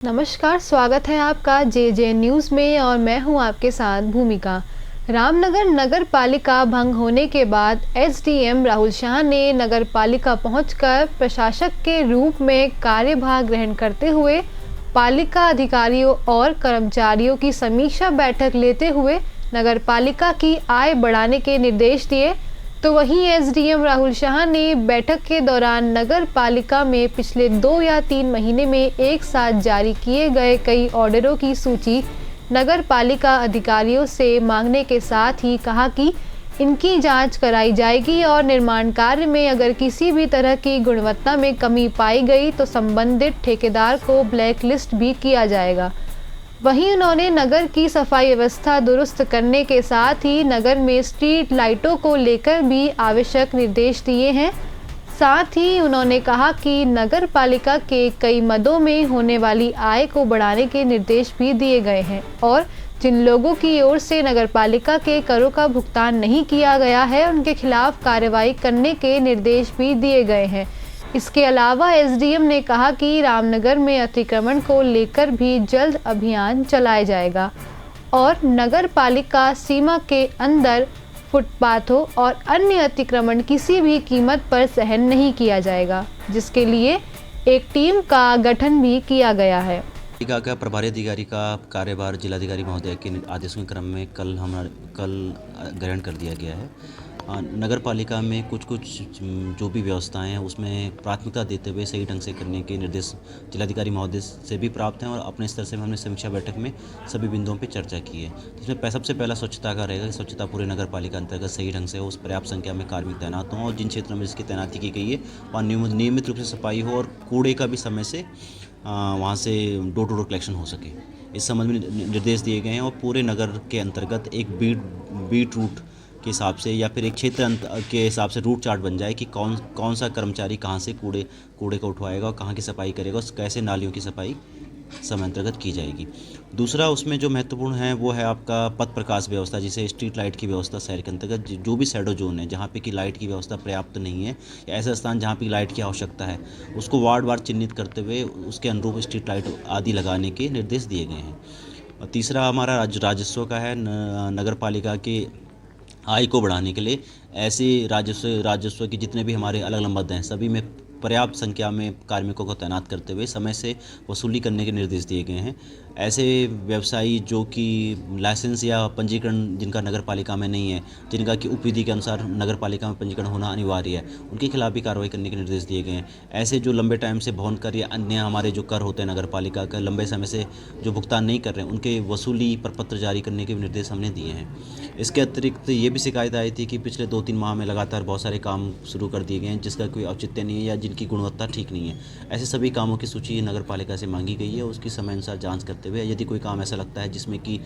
नमस्कार, स्वागत है आपका जे न्यूज़ में और मैं हूं आपके साथ भूमिका। रामनगर नगर पालिका भंग होने के बाद एसडीएम राहुल शाह ने नगर पालिका पहुंचकर प्रशासक के रूप में कार्यभार ग्रहण करते हुए पालिका अधिकारियों और कर्मचारियों की समीक्षा बैठक लेते हुए नगर पालिका की आय बढ़ाने के निर्देश दिए। तो वहीं एसडीएम राहुल शाह ने बैठक के दौरान नगर पालिका में पिछले 2 या 3 महीने में एक साथ जारी किए गए कई ऑर्डरों की सूची नगर पालिका अधिकारियों से मांगने के साथ ही कहा कि इनकी जांच कराई जाएगी और निर्माण कार्य में अगर किसी भी तरह की गुणवत्ता में कमी पाई गई तो संबंधित ठेकेदार को ब्लैक लिस्ट भी किया जाएगा। वहीं उन्होंने नगर की सफाई व्यवस्था दुरुस्त करने के साथ ही नगर में स्ट्रीट लाइटों को लेकर भी आवश्यक निर्देश दिए हैं। साथ ही उन्होंने कहा कि नगर पालिका के कई मदों में होने वाली आय को बढ़ाने के निर्देश भी दिए गए हैं और जिन लोगों की ओर से नगर पालिका के करों का भुगतान नहीं किया गया है उनके खिलाफ कार्रवाई करने के निर्देश भी दिए गए हैं। इसके अलावा एसडीएम ने कहा कि रामनगर में अतिक्रमण को लेकर भी जल्द अभियान चलाया जाएगा और नगर पालिका सीमा के अंदर फुटपाथों और अन्य अतिक्रमण किसी भी कीमत पर सहन नहीं किया जाएगा, जिसके लिए एक टीम का गठन भी किया गया है। पालिका का प्रभारी अधिकारी का कार्यभार जिलाधिकारी महोदय के आदेशों के क्रम में कल ग्रहण कर दिया गया है। नगर पालिका में कुछ जो भी व्यवस्थाएं हैं उसमें प्राथमिकता देते हुए सही ढंग से करने के निर्देश जिलाधिकारी महोदय से भी प्राप्त हैं और अपने स्तर से हमने समीक्षा बैठक में सभी बिंदुओं पर चर्चा की है। इसमें सबसे पहला स्वच्छता का रहेगा कि स्वच्छता पूरे नगर पालिका अंतर्गत सही ढंग से हो, उस पर्याप्त संख्या में कार्मिक तैनात हों और जिन क्षेत्रों में जिसकी तैनाती की गई है वहाँ नियमित रूप से सफाई हो और कूड़े का भी समय से वहाँ से डोर टू डोर कलेक्शन हो सके। इस संबंध में निर्देश दिए गए हैं और पूरे नगर के अंतर्गत एक बीट रूट के हिसाब से या फिर एक क्षेत्र के हिसाब से रूट चार्ट बन जाए कि कौन सा कर्मचारी कहाँ से कूड़े को उठवाएगा और कहाँ की सफाई करेगा और कैसे नालियों की सफाई समय अंतर्गत की जाएगी। दूसरा उसमें जो महत्वपूर्ण है वो है आपका पथ प्रकाश व्यवस्था, जिसे स्ट्रीट लाइट की व्यवस्था शहर के अंतर्गत जो भी शैडो जोन है जहाँ पे कि लाइट की व्यवस्था पर्याप्त नहीं है या ऐसा स्थान जहाँ पे लाइट की आवश्यकता है उसको वार्ड चिन्हित करते हुए उसके अनुरूप स्ट्रीट लाइट आदि लगाने के निर्देश दिए गए हैं। और तीसरा हमारा राजस्व का है। नगर पालिका के आय को बढ़ाने के लिए ऐसे राजस्व के जितने भी हमारे अलग अलग मद हैं सभी में पर्याप्त संख्या में कार्मिकों को तैनात करते हुए समय से वसूली करने के निर्देश दिए गए हैं। ऐसे व्यवसायी जो कि लाइसेंस या पंजीकरण जिनका नगर पालिका में नहीं है, जिनका कि उपविधि के अनुसार नगर पालिका में पंजीकरण होना अनिवार्य है, उनके खिलाफ भी कार्रवाई करने के निर्देश दिए गए हैं। ऐसे जो लंबे टाइम से भवन कर या अन्य हमारे जो कर होते हैं नगर पालिका का लंबे समय से जो भुगतान नहीं कर रहे हैं उनके वसूली प्रपत्र जारी करने के भी निर्देश हमने दिए हैं। इसके अतिरिक्त ये भी शिकायत आई थी कि पिछले 2-3 माह में लगातार बहुत सारे काम शुरू कर दिए गए हैं जिसका कोई औचित्य नहीं है या जिनकी गुणवत्ता ठीक नहीं है। ऐसे सभी कामों की सूची नगर पालिका से मांगी गई है। उसकी समय अनुसार जांच करते हुए यदि कोई काम ऐसा लगता है जिसमें कि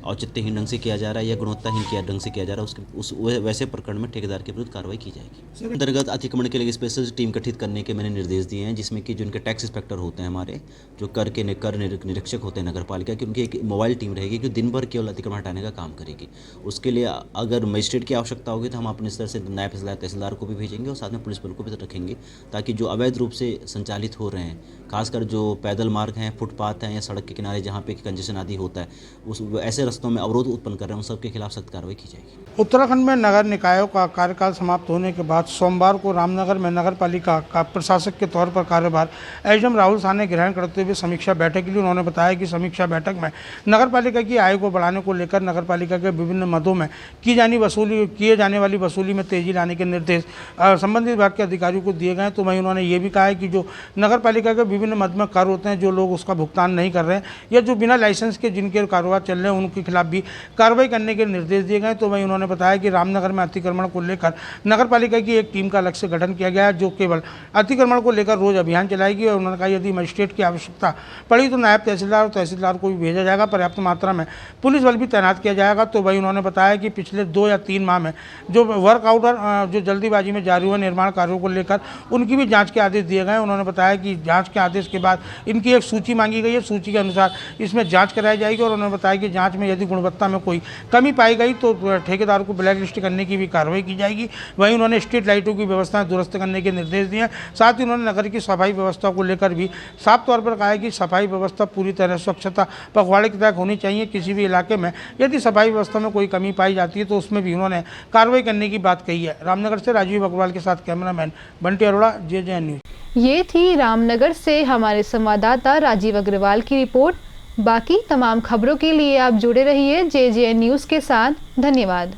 औचित्यहीन ढंग से किया जा रहा है या गुणवत्ताहीन ढंग से किया जा रहा है उस वैसे प्रकरण में ठेकेदार के विरुद्ध कार्रवाई की जाएगी। अंतर्गत अतिक्रमण के लिए स्पेशल टीम गठित करने के मैंने निर्देश दिए हैं, जिसमें कि जिनके टैक्स इंस्पेक्टर होते हैं हमारे जो कर निरीक्षक होते हैं नगर पालिका की, उनकी एक मोबाइल टीम रहेगी जो दिन भर केवल अतिक्रमण हटाने का काम करेगी। उसके लिए अगर मजिस्ट्रेट की आवश्यकता होगी तो हम अपने स्तर से नायब तहसीलदार को भी भेजेंगे और साथ में पुलिस बल को भी रखेंगे ताकि जो अवैध रूप से संचालित हो रहे हैं, खासकर जो पैदल मार्ग हैं, फुटपाथ हैं या सड़क के किनारे जहाँ पे कंजेशन आदि होता है, उस ऐसे रास्तों में अवरोध उत्पन्न कर रहे हैं, उन सबके खिलाफ सख्त कार्रवाई की जाएगी। उत्तराखंड में नगर निकायों का कार्यकाल समाप्त होने के बाद सोमवार को रामनगर में नगर पालिका का प्रशासक के तौर पर कार्यभार एसडीएम राहुल शाह ने ग्रहण करते हुए समीक्षा बैठक के लिए उन्होंने बताया कि समीक्षा बैठक में नगर पालिका की आय को बढ़ाने को लेकर नगर पालिका के विभिन्न मदों में किए जाने वाली वसूली में तेजी लाने के निर्देश संबंधित विभाग के अधिकारियों को दिए गए। तो वहीं उन्होंने ये भी कहा है कि जो नगर पालिका के विभिन्न मद में कर होते हैं, जो लोग उसका भुगतान नहीं कर रहे हैं या जो बिना लाइसेंस के जिनके कारोबार चल रहे हैं उनके खिलाफ भी कार्रवाई करने के निर्देश दिए गए। तो वहीं उन्होंने बताया कि रामनगर में अतिक्रमण को लेकर नगर पालिका की एक टीम का अलग से गठन किया गया है जो केवल अतिक्रमण को लेकर रोज अभियान चलाएगी और उन्होंने कहा यदि मजिस्ट्रेट की आवश्यकता पड़ी तो नायब तहसीलदार और तहसीलदार को भी भेजा जाएगा, पर्याप्त मात्रा में पुलिस बल भी तैनात किया जाएगा। तो वहीं उन्होंने बताया कि पिछले 2 या 3 माह में जो वर्कआउट और जो जल्दीबाजी में जारी हुए निर्माण कार्यों को लेकर उनकी भी जांच के आदेश दिए गए। उन्होंने बताया कि जांच के आदेश के बाद इनकी एक सूची मांगी गई है, सूची के अनुसार इसमें जांच कराई जाएगी और उन्होंने बताया कि जांच में यदि गुणवत्ता में कोई कमी पाई गई तो ठेकेदार को ब्लैक लिस्ट करने की भी कार्रवाई की जाएगी। वहीं उन्होंने स्ट्रीट लाइटों की व्यवस्थाएं दुरुस्त करने के निर्देश दिए। साथ ही उन्होंने नगर की सफाई व्यवस्था को लेकर भी साफ तौर पर कहा है कि सफाई व्यवस्था पूरी तरह स्वच्छता पखवाड़े की तरह होनी चाहिए। किसी भी इलाके में यदि सफाई व्यवस्था में कोई कमी पाई जाती है तो उसमें भी उन्होंने कार्रवाई करने की बात कही है। रामनगर से राजीव अग्रवाल के साथ cameraman Bunty Arora, JJN news. ये थी रामनगर से हमारे संवाददाता राजीव अग्रवाल की रिपोर्ट। बाकी तमाम खबरों के लिए आप जुड़े रहिए JJN न्यूज़ के साथ। धन्यवाद।